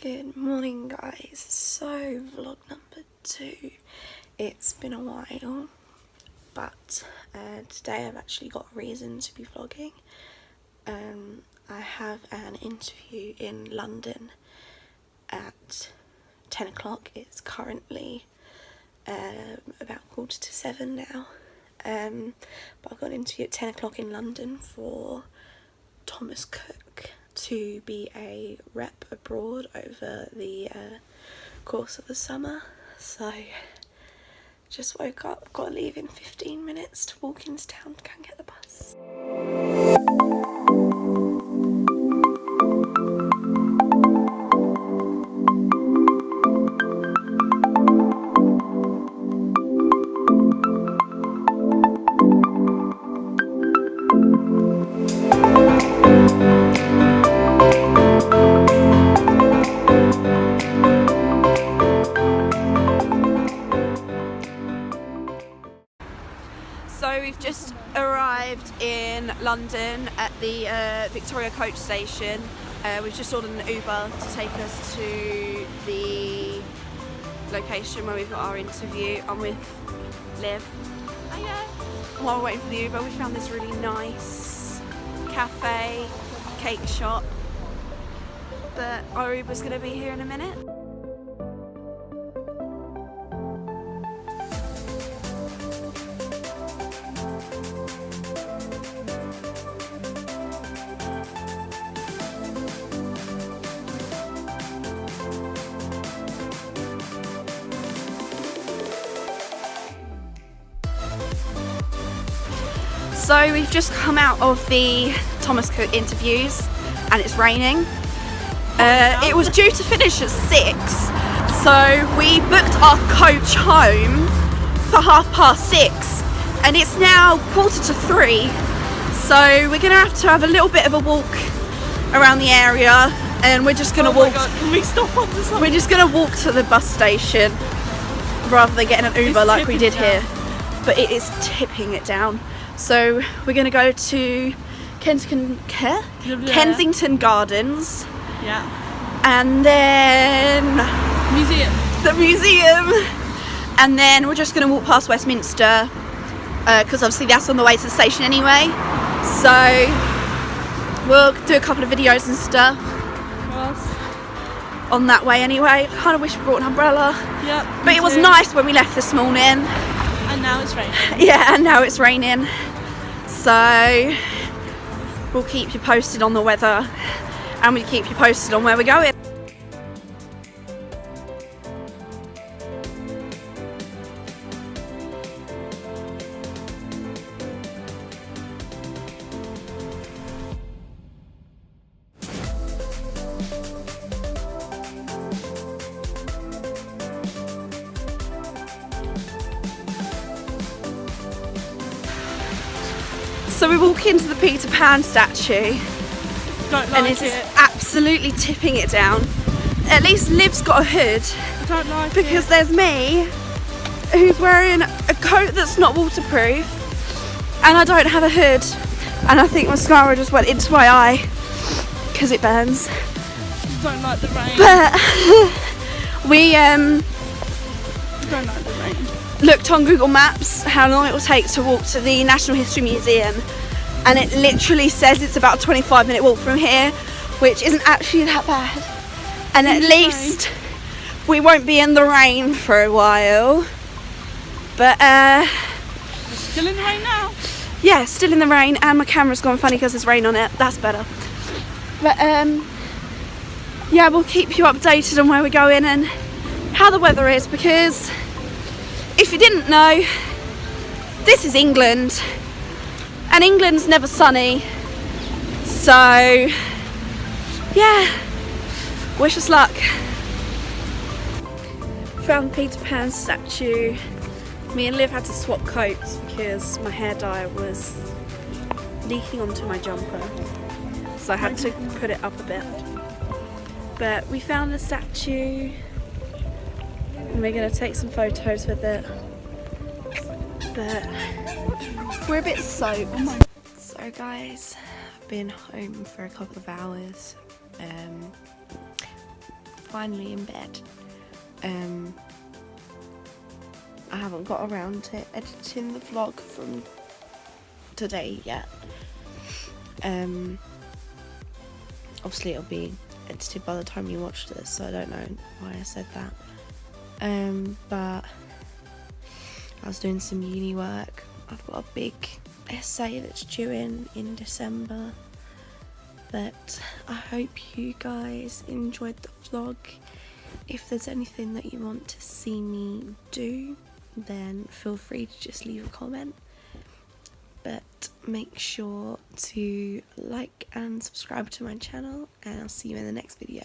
Good morning guys, so vlog number 2. It's been a while, but today I've actually got a reason to be vlogging. I have an interview in London at 10 o'clock. It's currently about 7:15 now, but I've got an interview at 10 o'clock in London for Thomas Cook to be a rep abroad over the course of the summer. So just woke up, got to leave in 15 minutes to walk into town to go and get the bus. So we've just arrived in London at the Victoria coach station. We've just ordered an Uber to take us to the location where we've got our interview. I'm with Liv. Hiya. While we're waiting for the Uber, we found this really nice cafe, cake shop. But our Uber's going to be here in a minute. So we've just come out of the Thomas Cook interviews and it's raining. It was due to finish at 6, so we booked our coach home for 6:30 and it's now 2:45, so we're gonna have to have a little bit of a walk around the area, and we're just gonna walk. God, can we stop on the side? We're just gonna walk to the bus station rather than getting an Uber like we did here. But it is tipping it down. So we're going to go to Kensington Gardens. Yeah. And then the museum. And then we're just going to walk past Westminster because obviously that's on the way to the station anyway. So we'll do a couple of videos and stuff on that way anyway. I kind of wish we brought an umbrella. Yep. But it was nice when we left this morning. And now it's raining. Yeah, and now it's raining. So we'll keep you posted on the weather, and we'll keep you posted on where we're going. So we walk into the Peter Pan statue, and it's absolutely tipping it down. At least Liv's got a hood, I don't like because there's me, who's wearing a coat that's not waterproof, and I don't have a hood, and I think mascara just went into my eye because it burns. I don't like the rain. But we I don't like the rain. Looked on Google Maps how long it will take to walk to the National History Museum, and it literally says it's about a 25-minute walk from here, which isn't actually that bad. And at least we won't be in the rain for a while. But Still in the rain now? yeah, still in the rain, and my camera's gone funny because there's rain on it. That's better. But yeah, we'll keep you updated on where we're going and how the weather is, because if you didn't know, this is England, and England's never sunny, so yeah, wish us luck. Found Peter Pan statue. Me and Liv had to swap coats because my hair dye was leaking onto my jumper, so I had to put it up a bit. But we found the statue, and we're going to take some photos with it, but we're a bit soaked. So guys, I've been home for a couple of hours, finally in bed. I haven't got around to editing the vlog from today yet. Obviously it'll be edited by the time you watch this, so I don't know why I said that. But I was doing some uni work. I've got a big essay that's due in December. But I hope you guys enjoyed the vlog. If there's anything that you want to see me do, then feel free to just leave a comment. But make sure to like and subscribe to my channel, and I'll see you in the next video.